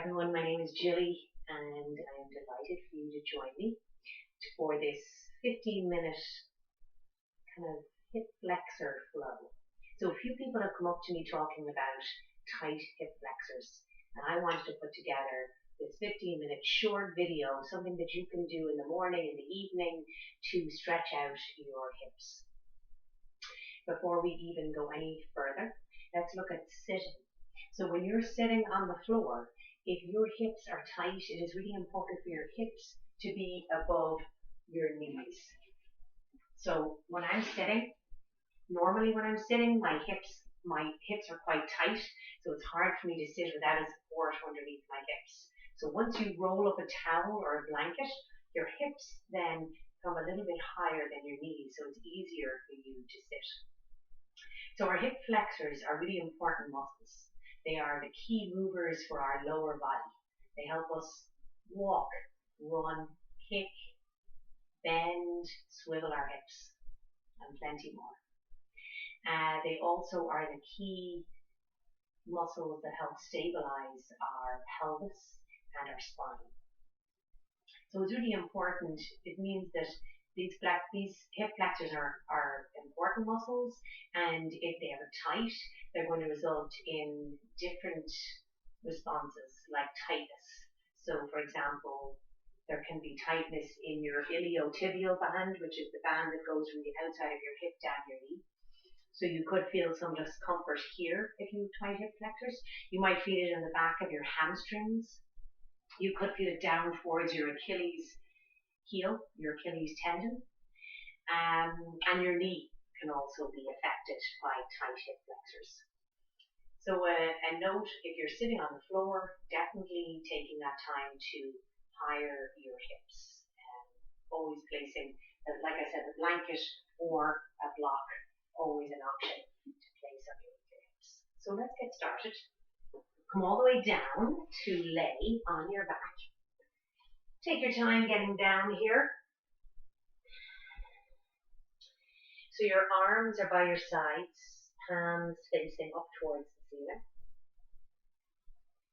everyone, my name is Jilly and I am delighted for you to join me for this 15-minute kind of hip flexor flow. So a few people have come up to me talking about tight hip flexors, and I wanted to put together this 15-minute short video, something that you can do in the morning, in the evening to stretch out your hips. Before we even go any further, let's look at sitting. So when you're sitting on the floor, if your hips are tight, it is really important for your hips to be above your knees. So when I'm sitting, normally when I'm sitting, my hips are quite tight, so it's hard for me to sit without a support underneath my hips. So once you roll up a towel or a blanket, your hips then come a little bit higher than your knees, so it's easier for you to sit. So our hip flexors are really important muscles. They are the key movers for our lower body. They help us walk, run, kick, bend, swivel our hips, and plenty more. They also are the key muscles that help stabilize our pelvis and our spine. So it's really important. It means that these hip flexors are important muscles, and if they are tight, they're going to result in different responses like tightness. So for example, there can be tightness in your iliotibial band, which is the band that goes from the outside of your hip down your knee. So you could feel some discomfort here if you have tight hip flexors. You might feel it in the back of your hamstrings. You could feel it down towards your Achilles heel, your Achilles tendon, and your knee can also be affected by tight hip flexors. So a note, if you're sitting on the floor, definitely taking that time to higher your hips. Always placing, like I said, a blanket or a block, always an option to place underneath your hips. So let's get started. Come all the way down to lay on your back. Take your time getting down here. So your arms are by your sides, hands facing up towards the ceiling.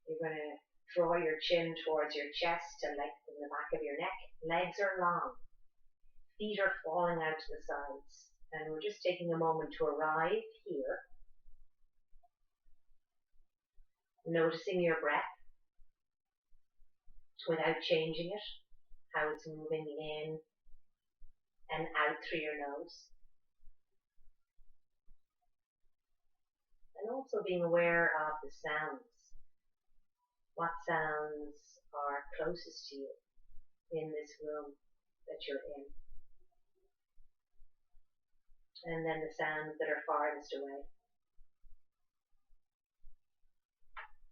You're going to draw your chin towards your chest and lengthen the back of your neck. Legs are long. Feet are falling out to the sides. And we're just taking a moment to arrive here. Noticing your breath without changing it, how it's moving in and out through your nose. And also being aware of the sounds. What sounds are closest to you in this room that you're in? And then the sounds that are farthest away.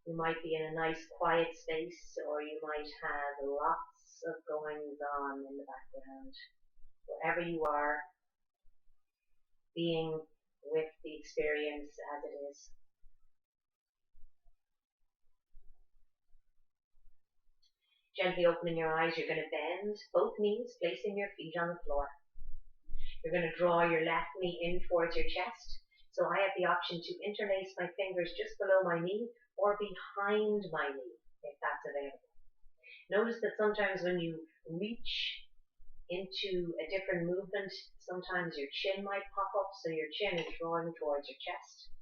You might be in a nice quiet space, or you might have lots of goings on in the background. Wherever you are, being with the experience as it is. Gently opening your eyes, you're going to bend both knees, placing your feet on the floor. You're going to draw your left knee in towards your chest. So I have the option to interlace my fingers just below my knee or behind my knee, if that's available. Notice that sometimes when you reach into a different movement, sometimes your chin might pop up, so your chin is drawing towards your chest.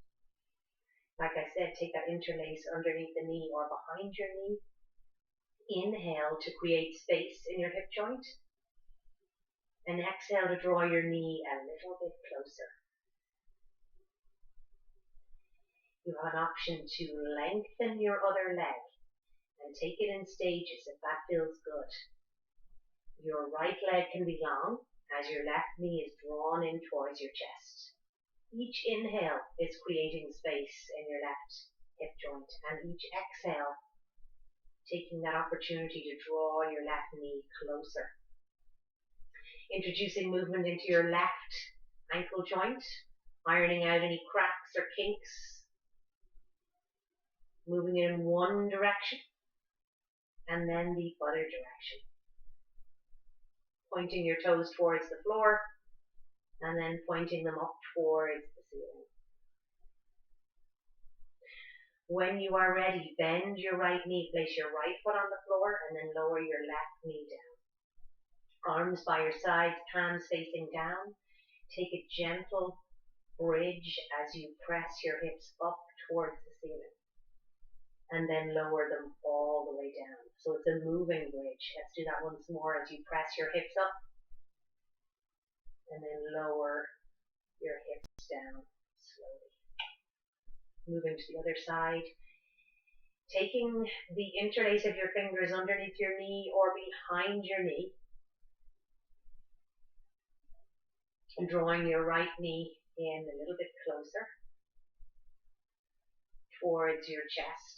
Like I said, take that interlace underneath the knee or behind your knee. Inhale to create space in your hip joint. And exhale to draw your knee a little bit closer. You have an option to lengthen your other leg and take it in stages if that feels good. Your right leg can be long as your left knee is drawn in towards your chest. Each inhale is creating space in your left hip joint, and each exhale taking that opportunity to draw your left knee closer. Introducing movement into your left ankle joint, ironing out any cracks or kinks. Moving in one direction and then the other direction. Pointing your toes towards the floor and then pointing them up towards the ceiling. When you are ready, bend your right knee, place your right foot on the floor, and then lower your left knee down. Arms by your sides, hands facing down. Take a gentle bridge as you press your hips up towards the ceiling. And then lower them all the way down. So it's a moving bridge. Let's do that once more as you press your hips up. And then lower your hips down slowly. Moving to the other side. Taking the interlace of your fingers underneath your knee or behind your knee. And drawing your right knee in a little bit closer towards your chest.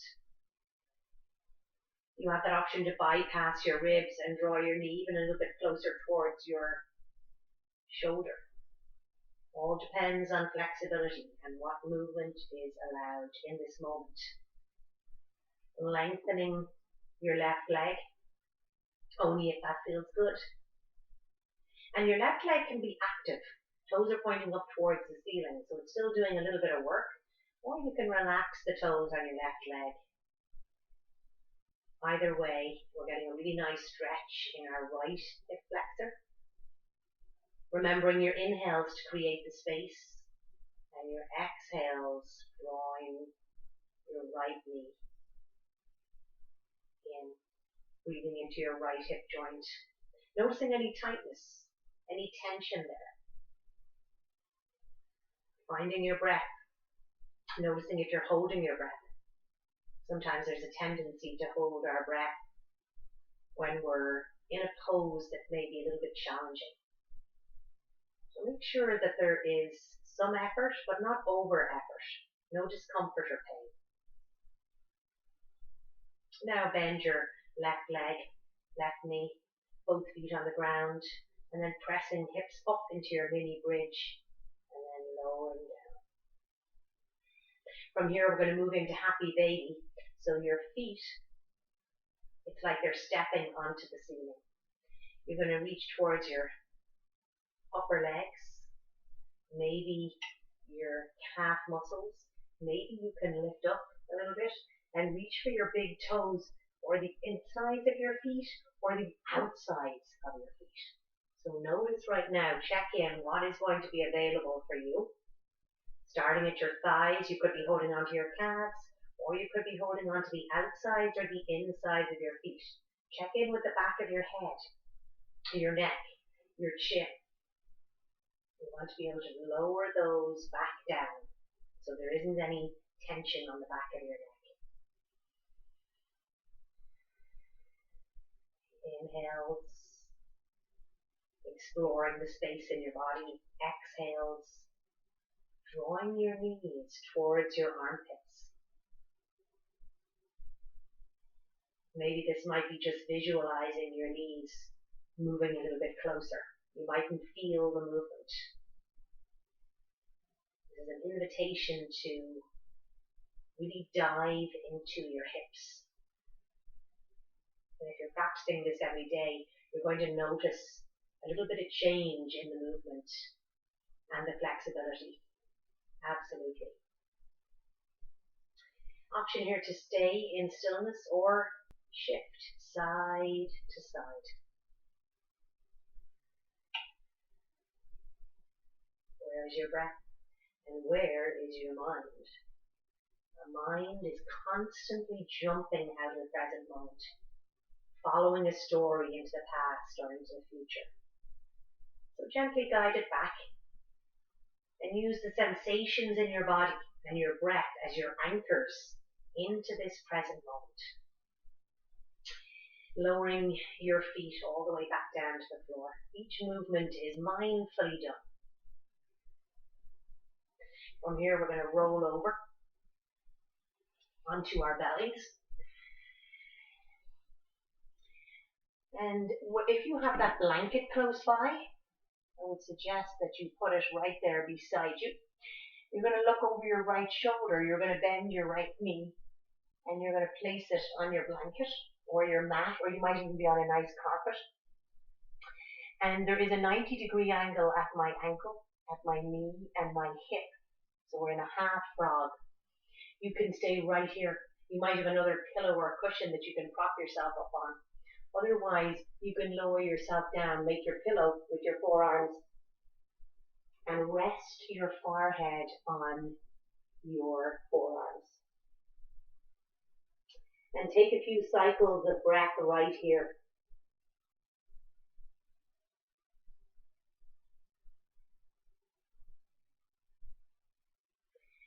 You have that option to bypass your ribs and draw your knee even a little bit closer towards your shoulder. All depends on flexibility and what movement is allowed in this moment. Lengthening your left leg, only if that feels good. And your left leg can be active. Toes are pointing up towards the ceiling, so it's still doing a little bit of work. Or you can relax the toes on your left leg. Either way, we're getting a really nice stretch in our right hip flexor. Remembering your inhales to create the space and your exhales drawing your right knee in, breathing into your right hip joint. Noticing any tightness, any tension there. Finding your breath, noticing if you're holding your breath. Sometimes there's a tendency to hold our breath when we're in a pose that may be a little bit challenging. So make sure that there is some effort, but not over effort. No discomfort or pain. Now bend your left leg, left knee, both feet on the ground, and then pressing hips up into your mini bridge, and then lowering down. From here, we're going to move into happy baby. So your feet, it's like they're stepping onto the ceiling. You're going to reach towards your upper legs, maybe your calf muscles. Maybe you can lift up a little bit and reach for your big toes, or the insides of your feet, or the outsides of your feet. So notice right now, check in what is going to be available for you. Starting at your thighs, you could be holding onto your calves, or you could be holding onto the outsides or the insides of your feet. Check in with the back of your head, your neck, your chin. You want to be able to lower those back down so there isn't any tension on the back of your neck. Inhales, exploring the space in your body. Exhales, drawing your knees towards your armpits. Maybe this might be just visualizing your knees moving a little bit closer. You mightn't feel the movement. This is an invitation to really dive into your hips. And if you're practicing this every day, you're going to notice a little bit of change in the movement and the flexibility. Absolutely. Option here to stay in stillness or shift side to side. Where is your breath? And where is your mind? The mind is constantly jumping out of the present moment, following a story into the past or into the future. So gently guide it back and use the sensations in your body and your breath as your anchors into this present moment. Lowering your feet all the way back down to the floor. Each movement is mindfully done. From here, we're going to roll over onto our bellies. And if you have that blanket close by, I would suggest that you put it right there beside you. You're going to look over your right shoulder. You're going to bend your right knee, and you're going to place it on your blanket or your mat, or you might even be on a nice carpet. And there is a 90-degree angle at my ankle, at my knee, and my hip. So we're in a half frog. You can stay right here. You might have another pillow or cushion that you can prop yourself up on. Otherwise, you can lower yourself down, make your pillow with your forearms, and rest your forehead on your forearms. And take a few cycles of breath right here.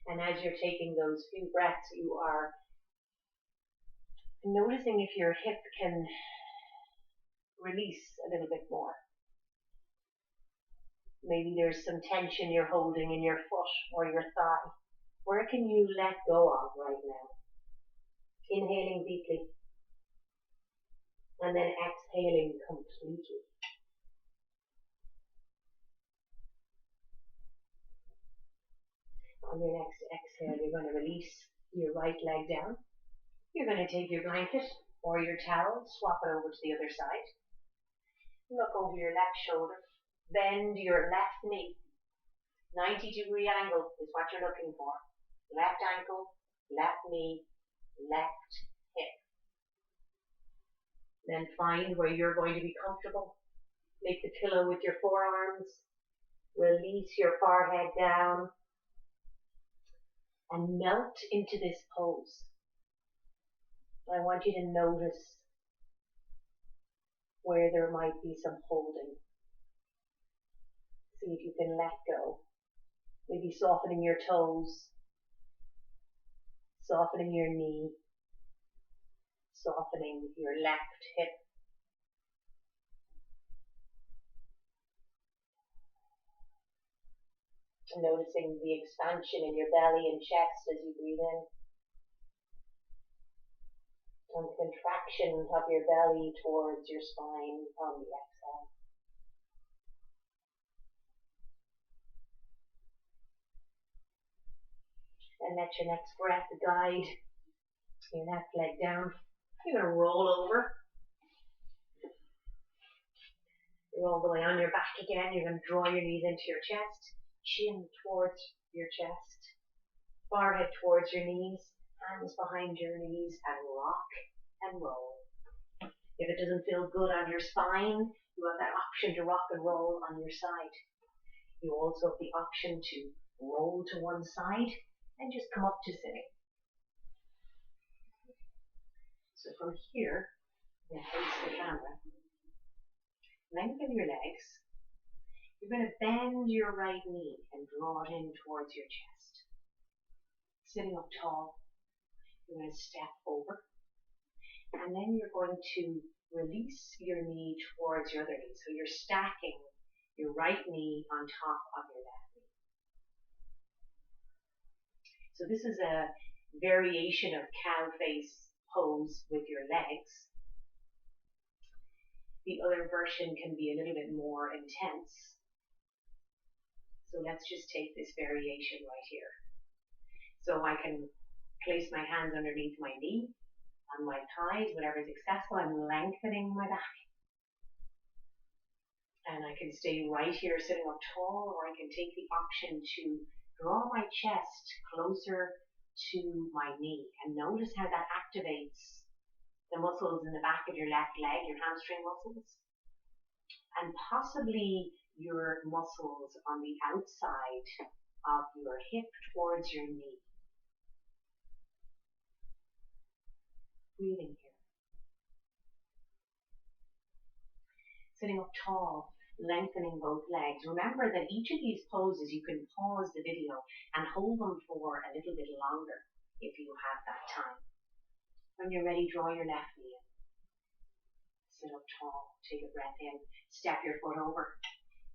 And as you're taking those few breaths, you are noticing if your hip can release a little bit more. Maybe there's some tension you're holding in your foot or your thigh. Where can you let go of right now? Inhaling deeply and then exhaling completely. On your next exhale, you're going to release your right leg down. You're going to take your blanket or your towel, swap it over to the other side. Look over your left shoulder. Bend your left knee. 90-degree angle is what you're looking for. Left ankle, left knee, left hip. Then find where you're going to be comfortable. Make the pillow with your forearms. Release your forehead down. And melt into this pose. I want you to notice where there might be some holding. See if you can let go. Maybe softening your toes, softening your knee, softening your left hip. Noticing the expansion in your belly and chest as you breathe in. And the contraction of your belly towards your spine on the exhale. And let your next breath guide your left leg down. You're going to roll over. Roll the way on your back again. You're going to draw your knees into your chest. Chin towards your chest. Forehead towards your knees. Hands behind your knees and rock and roll. If it doesn't feel good on your spine, you have that option to rock and roll on your side. You also have the option to roll to one side and just come up to sitting. So from here, you face the camera. Lengthen your legs. You're going to bend your right knee and draw it in towards your chest. Sitting up tall, you're going to step over. And then you're going to release your knee towards your other knee. So you're stacking your right knee on top of your left knee. So this is a variation of cow face pose with your legs. The other version can be a little bit more intense. So let's just take this variation right here. So I can place my hands underneath my knee, on my thighs, whatever is accessible. I'm lengthening my back. And I can stay right here sitting up tall, or I can take the option to draw my chest closer to my knee. And notice how that activates the muscles in the back of your left leg, your hamstring muscles. And possibly your muscles on the outside of your hip towards your knee. Breathing here. Sitting up tall, lengthening both legs. Remember that each of these poses you can pause the video and hold them for a little bit longer if you have that time. When you're ready, draw your left knee in. Sit up tall, take a breath in, step your foot over,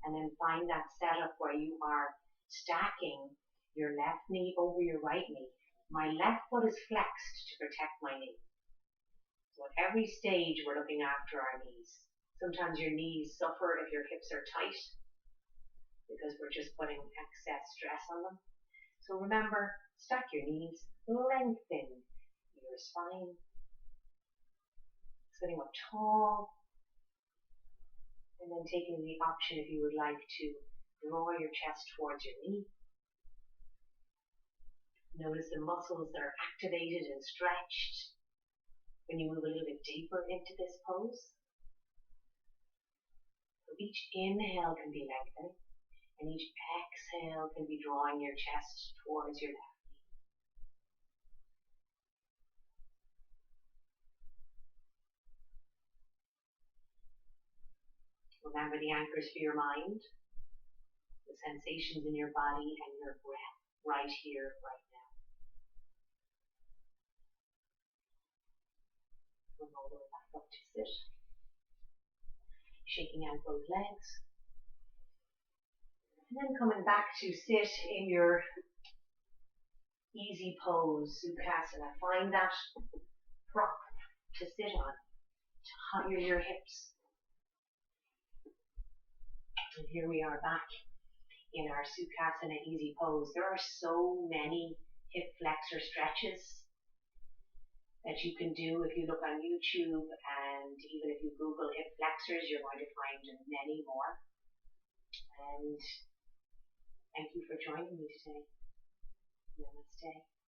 and then find that setup where you are stacking your left knee over your right knee. My left foot is flexed to protect my knee. So at every stage we're looking after our knees. Sometimes your knees suffer if your hips are tight because we're just putting excess stress on them. So remember, stack your knees, lengthen your spine, sitting up tall, and then taking the option if you would like to draw your chest towards your knee. Notice the muscles that are activated and stretched when you move a little bit deeper into this pose. So each inhale can be lengthening, and each exhale can be drawing your chest towards your left knee. Remember the anchors for your mind, the sensations in your body, and your breath right here, right now. We'll roll it back up to sit, shaking out both legs, and then coming back to sit in your easy pose, Sukhasana. Find that prop to sit on, to higher your hips. And here we are back in our Sukhasana easy pose. There are so many hip flexor stretches that you can do if you look on YouTube, and even if you Google hip flexors, you're going to find many more. And thank you for joining me today. Namaste.